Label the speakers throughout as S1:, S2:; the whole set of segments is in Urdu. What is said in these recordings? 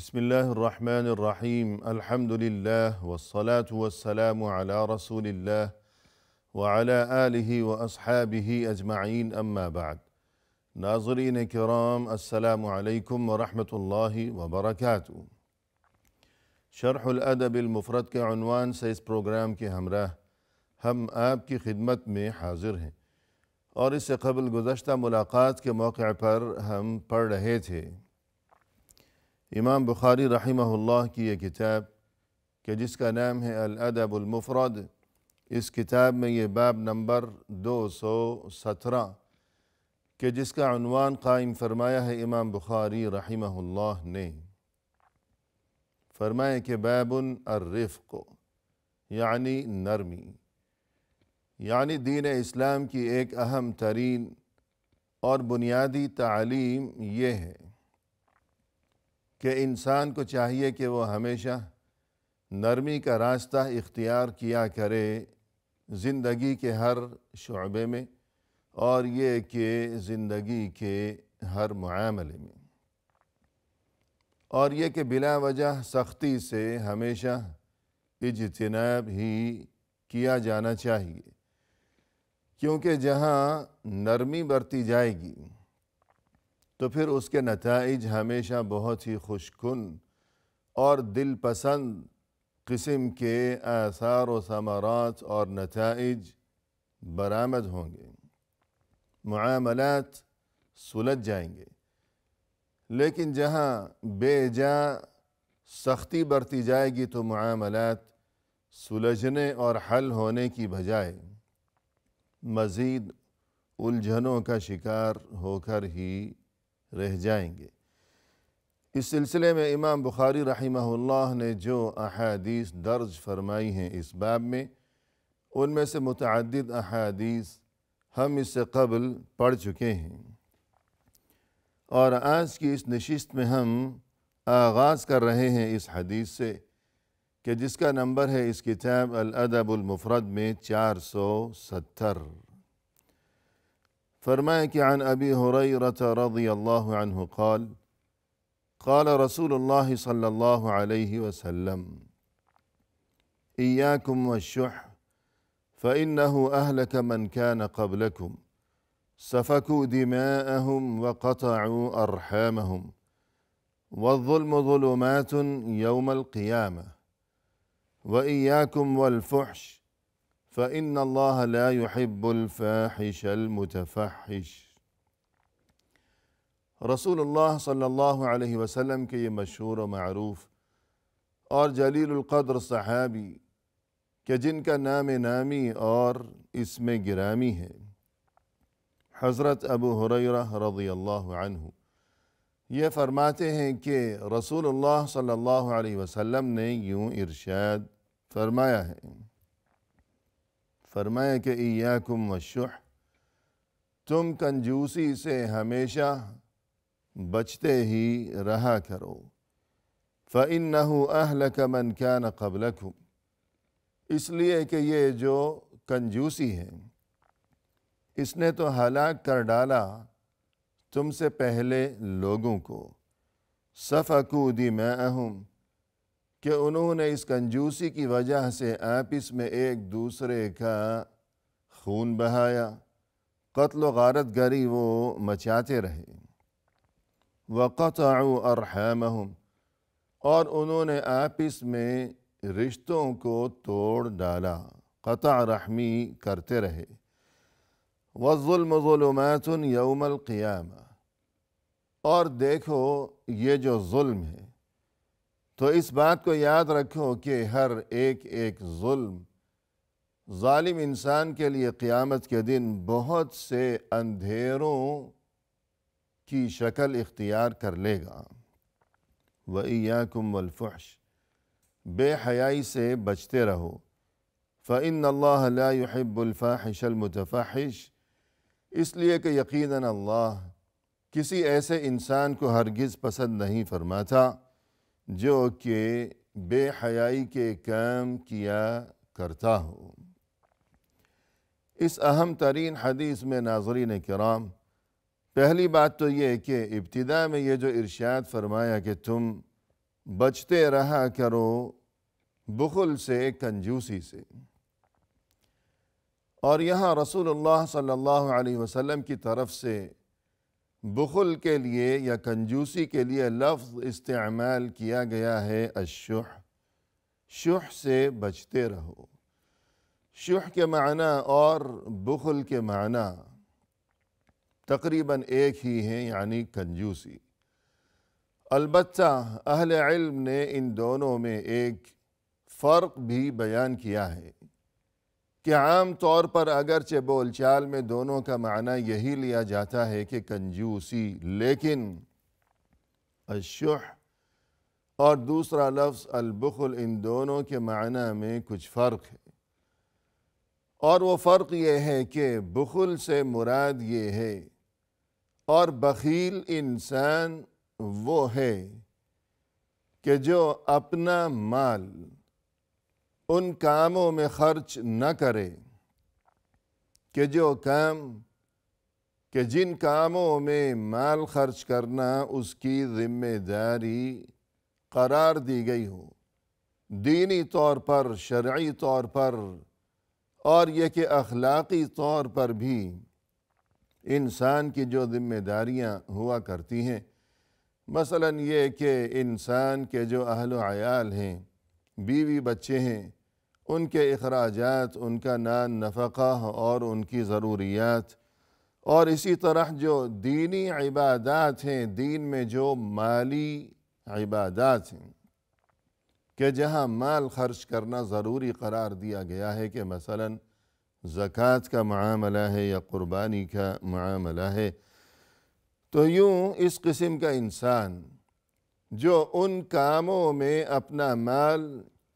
S1: بسم الله الرحمن الرحيم الحمد لله والصلاة والسلام على رسول الله وعلى آله وأصحابه أجمعين أما بعد ناظرین کرام السلام علیکم ورحمۃ اللہ وبرکاتہ۔ شرح الادب المفرد کے عنوان سے اس پروگرام کے ہمراہ ہم آپ کی خدمت میں حاضر ہیں، اور اس سے قبل گزشتہ ملاقات کے موقع پر ہم پڑھ رہے تھے امام بخاری رحمہ اللہ کی یہ کتاب کہ جس کا نام ہے الادب المفرد۔ اس کتاب میں یہ باب نمبر 217 کہ جس کا عنوان قائم فرمایا ہے امام بخاری رحمہ اللہ نے، فرمایا کہ باب الرفق یعنی نرمی، یعنی دین اسلام کی ایک اہم ترین اور بنیادی تعلیم یہ ہے کہ انسان کو چاہیے کہ وہ ہمیشہ نرمی کا راستہ اختیار کیا کرے زندگی کے ہر شعبے میں، اور یہ کہ زندگی کے ہر معاملے میں، اور یہ کہ بلا وجہ سختی سے ہمیشہ اجتناب ہی کیا جانا چاہیے، کیونکہ جہاں نرمی برتی جائے گی تو پھر اس کے نتائج ہمیشہ بہت ہی خوشکن اور دل پسند قسم کے آثار و ثمرات اور نتائج برآمد ہوں گے، معاملات سلجھ جائیں گے۔ لیکن جہاں بے جا سختی برتی جائے گی تو معاملات سلجھنے اور حل ہونے کی بجائے مزید الجھنوں کا شکار ہو کر ہی رہ جائیں گے۔ اس سلسلے میں امام بخاری رحمہ اللہ نے جو احادیث درج فرمائی ہیں اس باب میں، ان میں سے متعدد احادیث ہم اس سے قبل پڑھ چکے ہیں، اور آج کی اس نشست میں ہم آغاز کر رہے ہیں اس حدیث سے کہ جس کا نمبر ہے اس کتاب الادب المفرد میں 470۔ فرمایا کہ عن ابی ہریرہ رضی اللہ عنہ قال قال رسول اللہ صلی اللہ علیہ وسلم ایاکم والشح فإنه أهلك من كان قبلكم سفكوا دماءهم وقطعوا أرحامهم والظلم ظلمات يوم القيامة وإياكم والفحش فإن الله لا يحب الفاحش المتفحش۔ رسول اللہ صلی اللہ علیہ وسلم کے یہ مشہور و معروف اور جلیل القدر صحابی کہ جن کا نام نامی اور اسم گرامی ہے، حضرت ابو ہریرہ رضی اللہ عنہ، یہ فرماتے ہیں کہ رسول اللہ صلی اللہ علیہ وسلم نے یوں ارشاد فرمایا ہے، فرمایا کہ ایاکم والشح، تم کنجوسی سے ہمیشہ بچتے ہی رہا کرو، فَإِنَّهُ أَهْلَكَ مَنْ كَانَ قَبْلَكُمْ، اس لیے کہ یہ جو کنجوسی ہے اس نے تو ہلاک کر ڈالا تم سے پہلے لوگوں کو، سفکوا دماءہم، کہ انہوں نے اس کنجوسی کی وجہ سے آپس میں ایک دوسرے کا خون بہایا، قتل و غارت گری وہ مچاتے رہے، وقطعوا ارحامہم، اور انہوں نے آپس میں رشتوں کو توڑ ڈالا، قطع رحمی کرتے رہے، والظلم ظلمات یوم القیامہ، اور دیکھو یہ جو ظلم ہے تو اس بات کو یاد رکھو کہ ہر ایک ایک ظالم انسان کے لیے قیامت کے دن بہت سے اندھیروں کی شکل اختیار کر لے گا۔ وَإِيَّاكُمْ وَالْفُحْشِ، بے حیائی سے بچتے رہو، فَإِنَّ اللَّهَ لَا يُحِبُّ الْفَاحِشَ الْمُتَفَحِّشِ، اس لیے کہ یقیناً اللہ کسی ایسے انسان کو ہرگز پسند نہیں فرماتا جو کہ بے حیائی کے کام کیا کرتا ہو۔ اس اہم ترین حدیث میں ناظرین کرام، پہلی بات تو یہ کہ ابتدا میں یہ جو ارشاد فرمایا کہ تم بچتے رہا کرو بخل سے، کنجوسی سے۔ اور یہاں رسول اللہ صلی اللہ علیہ وسلم کی طرف سے بخل کے لیے یا کنجوسی کے لیے لفظ استعمال کیا گیا ہے الشح۔ شح سے بچتے رہو۔ شح کے معنی اور بخل کے معنی تقریباً ایک ہی ہیں، یعنی کنجوسی۔ البتہ اہل علم نے ان دونوں میں ایک فرق بھی بیان کیا ہے کہ عام طور پر اگرچہ بول چال میں دونوں کا معنی یہی لیا جاتا ہے کہ کنجوسی، لیکن الشح اور دوسرا لفظ البخل ان دونوں کے معنی میں کچھ فرق ہے، اور وہ فرق یہ ہے کہ بخل سے مراد یہ ہے اور بخیل انسان وہ ہے کہ جو اپنا مال ان کاموں میں خرچ نہ کرے کہ جن کاموں میں مال خرچ کرنا اس کی ذمہ داری قرار دی گئی ہو، دینی طور پر، شرعی طور پر، اور یہ کہ اخلاقی طور پر بھی انسان کی جو ذمہ داریاں ہوا کرتی ہیں، مثلا یہ کہ انسان کے جو اہل و عیال ہیں، بیوی بچے ہیں، ان کے اخراجات، ان کا نان نفقہ اور ان کی ضروریات، اور اسی طرح جو دینی عبادات ہیں، دین میں جو مالی عبادات ہیں کہ جہاں مال خرچ کرنا ضروری قرار دیا گیا ہے، کہ مثلا زکوٰۃ کا معاملہ ہے یا قربانی کا معاملہ ہے، تو یوں اس قسم کا انسان جو ان کاموں میں اپنا مال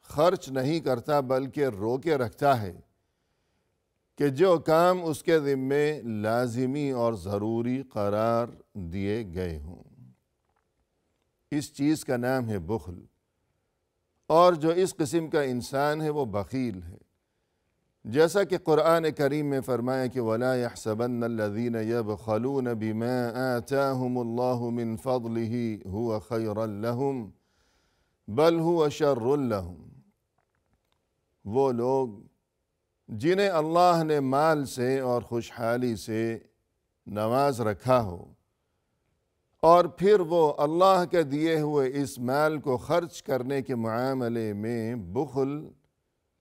S1: خرچ نہیں کرتا بلکہ روکے رکھتا ہے کہ جو کام اس کے ذمے لازمی اور ضروری قرار دیے گئے ہوں، اس چیز کا نام ہے بخل۔ اور جو اس قسم کا انسان ہے وہ بخیل ہے، جیسا کہ قرآن کریم میں فرمایا کہ وَلَا يَحْسَبَنَّ الَّذِينَ يَبْخَلُونَ بِمَا آتَاهُمُ اللَّهُ مِنْ فَضْلِهِ هُوَ خَيْرًا لَهُمْ بَلْ هُوَ شَرٌّ لَهُمْ۔ وہ لوگ جنہیں اللہ نے مال سے اور خوشحالی سے نواز رکھا ہو، اور پھر وہ اللہ کے دیے ہوئے اس مال کو خرچ کرنے کے معاملے میں بخل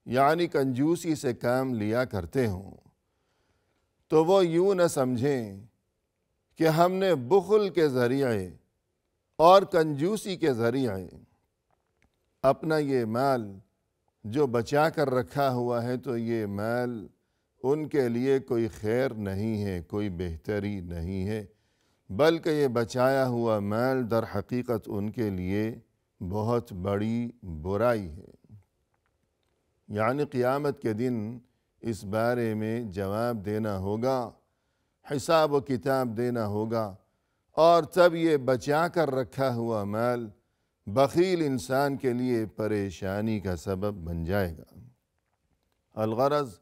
S1: یعنی کنجوسی سے کام لیا کرتے ہوں، تو وہ یوں نہ سمجھیں کہ ہم نے بخل کے ذریعے اور کنجوسی کے ذریعے اپنا یہ مال جو بچا کر رکھا ہوا ہے، تو یہ مال ان کے لیے کوئی خیر نہیں ہے، کوئی بہتری نہیں ہے، بلکہ یہ بچایا ہوا مال در حقیقت ان کے لیے بہت بڑی برائی ہے۔ یعنی قیامت کے دن اس بارے میں جواب دینا ہوگا، حساب و کتاب دینا ہوگا، اور تب یہ بچا کر رکھا ہوا مال بخیل انسان کے لیے پریشانی کا سبب بن جائے گا۔ الغرض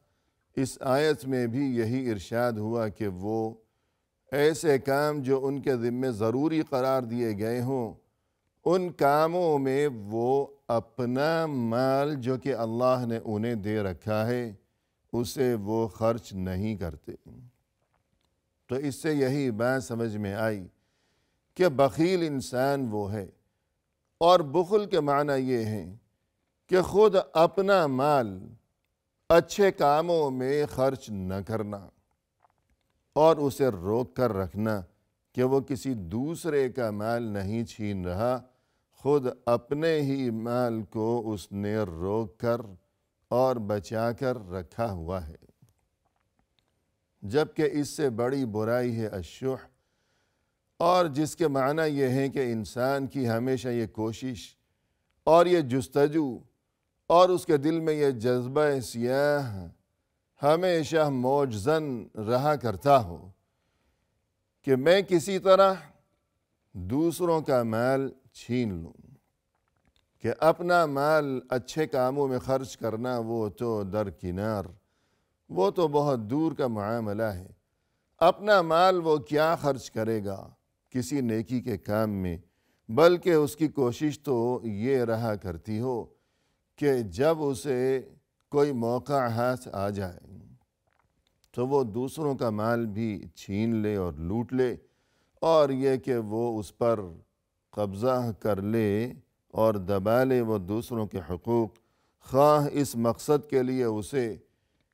S1: اس آیت میں بھی یہی ارشاد ہوا کہ وہ ایسے کام جو ان کے ذمے ضروری قرار دیے گئے ہوں، ان کاموں میں وہ اپنا مال جو کہ اللہ نے انہیں دے رکھا ہے اسے وہ خرچ نہیں کرتے۔ تو اس سے یہی بات سمجھ میں آئی کہ بخیل انسان وہ ہے، اور بخل کے معنی یہ ہے کہ خود اپنا مال اچھے کاموں میں خرچ نہ کرنا اور اسے روک کر رکھنا کہ وہ کسی دوسرے کا مال نہیں چھین رہا، خود اپنے ہی مال کو اس نے روک کر اور بچا کر رکھا ہوا ہے۔ جبکہ اس سے بڑی برائی ہے الشح، اور جس کے معنی یہ ہے کہ انسان کی ہمیشہ یہ کوشش اور یہ جستجو اور اس کے دل میں یہ جذبہ سیاہ ہمیشہ موجزن رہا کرتا ہو کہ میں کسی طرح دوسروں کا مال چھین لوں، کہ اپنا مال اچھے کاموں میں خرچ کرنا وہ تو درکنار، وہ تو بہت دور کا معاملہ ہے۔ اپنا مال وہ کیا خرچ کرے گا کسی نیکی کے کام میں، بلکہ اس کی کوشش تو یہ رہا کرتی ہو کہ جب اسے کوئی موقع ہاتھ آ جائے تو وہ دوسروں کا مال بھی چھین لے اور لوٹ لے، اور یہ کہ وہ اس پر قبضہ کر لے اور دبا لے وہ دوسروں کے حقوق، خواہ اس مقصد کے لیے اسے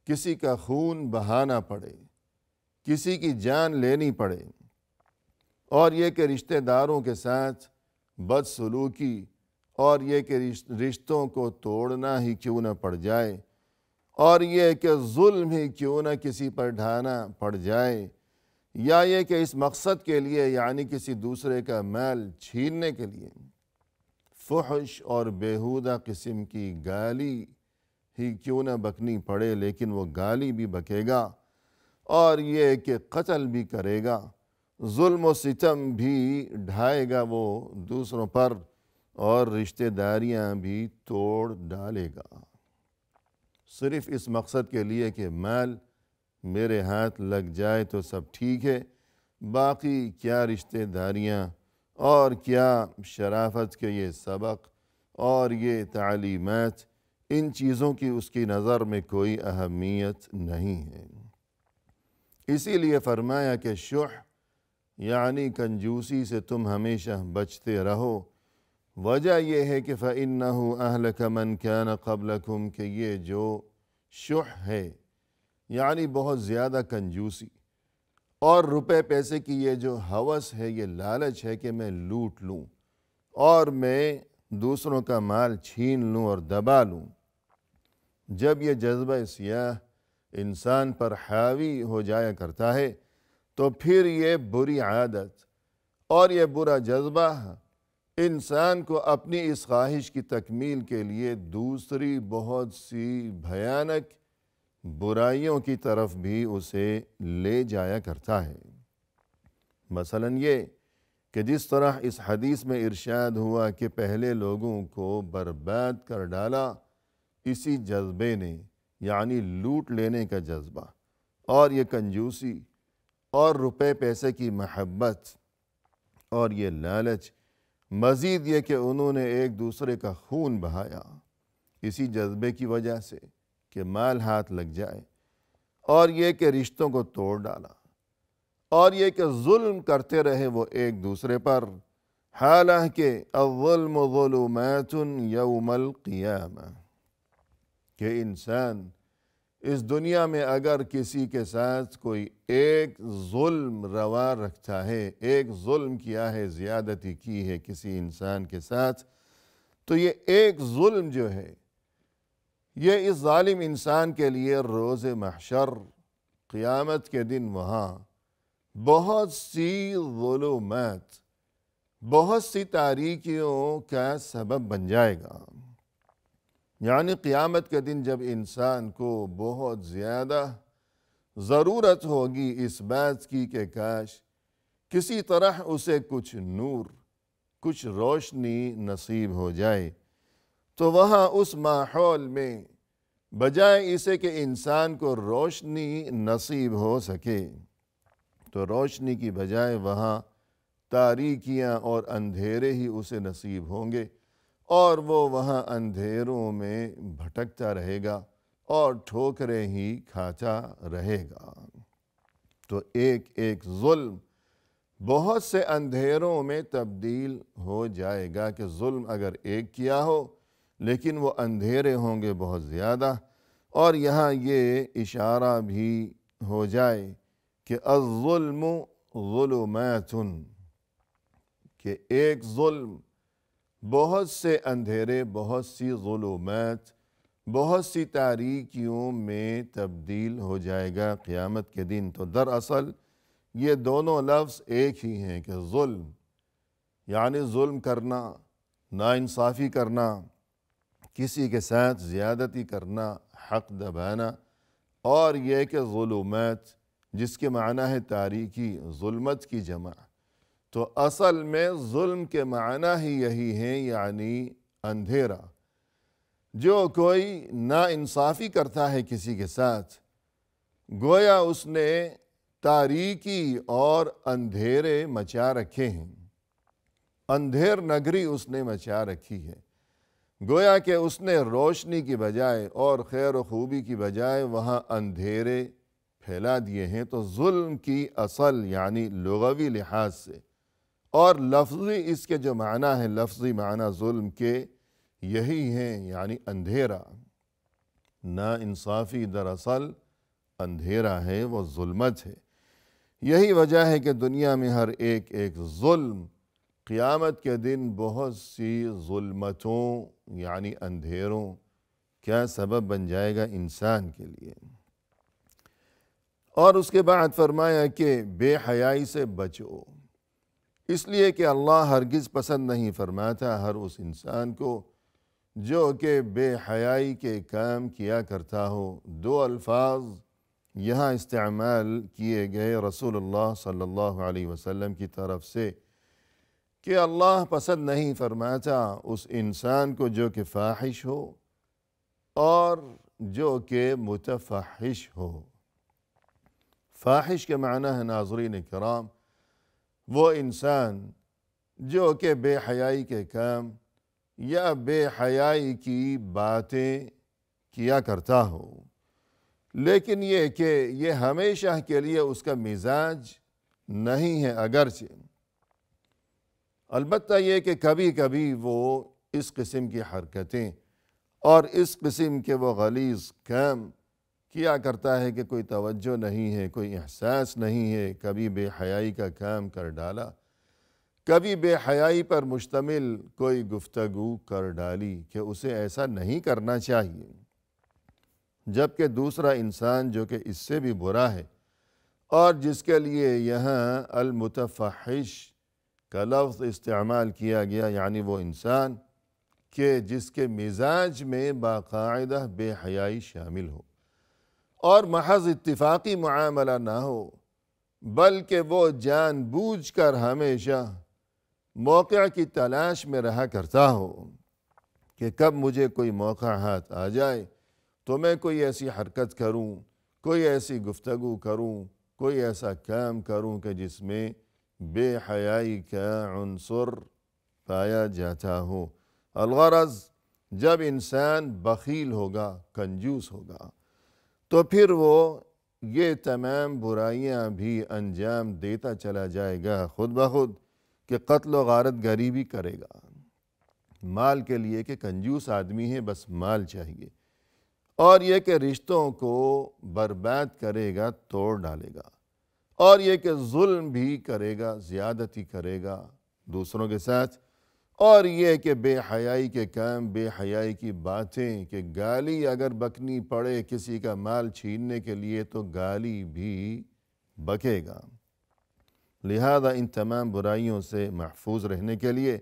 S1: کسی کا خون بہانا پڑے، کسی کی جان لینی پڑے، اور یہ کہ رشتہ داروں کے ساتھ بدسلوکی، اور یہ کہ رشتوں کو توڑنا ہی کیوں نہ پڑ جائے، اور یہ کہ ظلم ہی کیوں نہ کسی پر ڈھانا پڑ جائے، یا یہ کہ اس مقصد کے لیے یعنی کسی دوسرے کا مال چھیننے کے لیے فحش اور بیہودہ قسم کی گالی ہی کیوں نہ بکنی پڑے، لیکن وہ گالی بھی بکے گا، اور یہ کہ قتل بھی کرے گا، ظلم و ستم بھی ڈھائے گا وہ دوسروں پر، اور رشتہ داریاں بھی توڑ ڈالے گا، صرف اس مقصد کے لیے کہ مال میرے ہاتھ لگ جائے تو سب ٹھیک ہے، باقی کیا رشتہ داریاں اور کیا شرافت کے یہ سبق اور یہ تعلیمات، ان چیزوں کی اس کی نظر میں کوئی اہمیت نہیں ہے۔ اسی لیے فرمایا کہ شح یعنی کنجوسی سے تم ہمیشہ بچتے رہو، وجہ یہ ہے کہ فَإِنَّهُ أَهْلَكَ مَنْ كَانَ قَبْلَكُمْ کہ یہ جو شح ہے یعنی بہت زیادہ کنجوسی اور روپے پیسے کی یہ جو ہوس ہے، یہ لالچ ہے کہ میں لوٹ لوں اور میں دوسروں کا مال چھین لوں اور دبا لوں، جب یہ جذبہ سیاہ انسان پر حاوی ہو جایا کرتا ہے تو پھر یہ بری عادت اور یہ برا جذبہ انسان کو اپنی اس خواہش کی تکمیل کے لیے دوسری بہت سی بھیانک برائیوں کی طرف بھی اسے لے جایا کرتا ہے۔ مثلا یہ کہ جس طرح اس حدیث میں ارشاد ہوا کہ پہلے لوگوں کو برباد کر ڈالا اسی جذبے نے، یعنی لوٹ لینے کا جذبہ اور یہ کنجوسی اور روپے پیسے کی محبت اور یہ لالچ، مزید یہ کہ انہوں نے ایک دوسرے کا خون بہایا اسی جذبے کی وجہ سے کہ مال ہاتھ لگ جائے، اور یہ کہ رشتوں کو توڑ ڈالا، اور یہ کہ ظلم کرتے رہے وہ ایک دوسرے پر، حالانکہ الظلم ظلمات یوم القیامہ کہ انسان اس دنیا میں اگر کسی کے ساتھ کوئی ایک ظلم روا رکھتا ہے، ایک ظلم کیا ہے، زیادتی کی ہے کسی انسان کے ساتھ، تو یہ ایک ظلم جو ہے یہ اس ظالم انسان کے لیے روز محشر قیامت کے دن وہاں بہت سی ظلمات، بہت سی تاریکیوں کا سبب بن جائے گا۔ یعنی قیامت کے دن جب انسان کو بہت زیادہ ضرورت ہوگی اس بات کی کہ کاش کسی طرح اسے کچھ نور، کچھ روشنی نصیب ہو جائے، تو وہاں اس ماحول میں بجائے اسے کہ انسان کو روشنی نصیب ہو سکے تو روشنی کی بجائے وہاں تاریکیاں اور اندھیرے ہی اسے نصیب ہوں گے، اور وہ وہاں اندھیروں میں بھٹکتا رہے گا اور ٹھوکریں ہی کھاتا رہے گا۔ تو ایک ایک ظلم بہت سے اندھیروں میں تبدیل ہو جائے گا کہ ظلم اگر ایک کیا ہو لیکن وہ اندھیرے ہوں گے بہت زیادہ۔ اور یہاں یہ اشارہ بھی ہو جائے کہ الظلم ظلمات کہ ایک ظلم بہت سے اندھیرے، بہت سی ظلمات، بہت سی تاریکیوں میں تبدیل ہو جائے گا قیامت کے دن۔ تو دراصل یہ دونوں لفظ ایک ہی ہیں کہ ظلم یعنی ظلم کرنا، ناانصافی کرنا، کسی کے ساتھ زیادتی کرنا، حق دبانا، اور یہ کہ ظلمات جس کے معنی ہے تاریکی، ظلمت کی جمع، تو اصل میں ظلم کے معنی ہی یہی ہے، یعنی اندھیرا۔ جو کوئی ناانصافی کرتا ہے کسی کے ساتھ، گویا اس نے تاریکی اور اندھیرے مچا رکھے ہیں، اندھیر نگری اس نے مچا رکھی ہے۔ گویا کہ اس نے روشنی کی بجائے اور خیر و خوبی کی بجائے وہاں اندھیرے پھیلا دیے ہیں۔ تو ظلم کی اصل یعنی لغوی لحاظ سے اور لفظی اس کے جو معنی ہے، لفظی معنی ظلم کے یہی ہیں، یعنی اندھیرا۔ نا انصافی دراصل اندھیرا ہے، وہ ظلمت ہے۔ یہی وجہ ہے کہ دنیا میں ہر ایک ظلم قیامت کے دن بہت سی ظلمتوں یعنی اندھیروں کیا سبب بن جائے گا انسان کے لیے۔ اور اس کے بعد فرمایا کہ بے حیائی سے بچو، اس لیے کہ اللہ ہرگز پسند نہیں فرماتا ہر اس انسان کو جو کہ بے حیائی کے کام کیا کرتا ہو۔ دو الفاظ یہاں استعمال کیے گئے رسول اللہ صلی اللہ علیہ وسلم کی طرف سے کہ اللہ پسند نہیں فرماتا اس انسان کو جو کہ فاحش ہو اور جو کہ متفحش ہو۔ فاحش کے معنی ہے ناظرین کرام وہ انسان جو کہ بے حیائی کے کام یا بے حیائی کی باتیں کیا کرتا ہو، لیکن یہ کہ یہ ہمیشہ کے لیے اس کا مزاج نہیں ہے، اگرچہ البتہ یہ کہ کبھی کبھی وہ اس قسم کی حرکتیں اور اس قسم کے وہ غلیظ کام کیا کرتا ہے کہ کوئی توجہ نہیں ہے، کوئی احساس نہیں ہے، کبھی بے حیائی کا کام کر ڈالا، کبھی بے حیائی پر مشتمل کوئی گفتگو کر ڈالی کہ اسے ایسا نہیں کرنا چاہیے، جبکہ دوسرا انسان جو کہ اس سے بھی برا ہے اور جس کے لیے یہاں المتفحش کا لفظ استعمال کیا گیا، یعنی وہ انسان کہ جس کے مزاج میں باقاعدہ بے حیائی شامل ہو اور محض اتفاقی معاملہ نہ ہو، بلکہ وہ جان بوجھ کر ہمیشہ موقع کی تلاش میں رہا کرتا ہو کہ کب مجھے کوئی موقع ہاتھ آ جائے تو میں کوئی ایسی حرکت کروں، کوئی ایسی گفتگو کروں، کوئی ایسا کام کروں کہ جس میں بے حیائی کا عنصر پایا جاتا ہو۔ الغرض جب انسان بخیل ہوگا، کنجوس ہوگا، تو پھر وہ یہ تمام برائیاں بھی انجام دیتا چلا جائے گا خود بخود کہ قتل و غارت گری بھی کرے گا، مال کے لیے کہ کنجوس آدمی ہے، بس مال چاہیے، اور یہ کہ رشتوں کو برباد کرے گا، توڑ ڈالے گا، اور یہ کہ ظلم بھی کرے گا، زیادتی کرے گا دوسروں کے ساتھ، اور یہ کہ بے حیائی کے کام، بے حیائی کی باتیں کہ گالی اگر بکنی پڑے کسی کا مال چھیننے کے لیے تو گالی بھی بکے گا۔ لہذا ان تمام برائیوں سے محفوظ رہنے کے لیے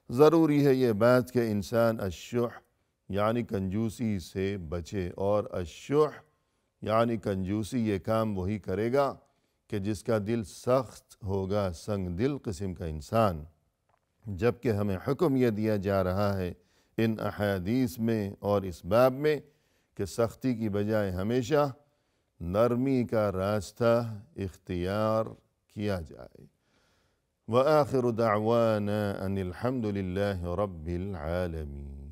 S1: ضروری ہے یہ بات کہ انسان الشح یعنی کنجوسی سے بچے، اور الشح یعنی کنجوسی یہ کام وہی کرے گا کہ جس کا دل سخت ہوگا، سنگ دل قسم کا انسان، جبکہ ہمیں حکم یہ دیا جا رہا ہے ان احادیث میں اور اس باب میں کہ سختی کی بجائے ہمیشہ نرمی کا راستہ اختیار کیا جائے۔ وآخر دعوانا ان الحمد للہ رب العالمین۔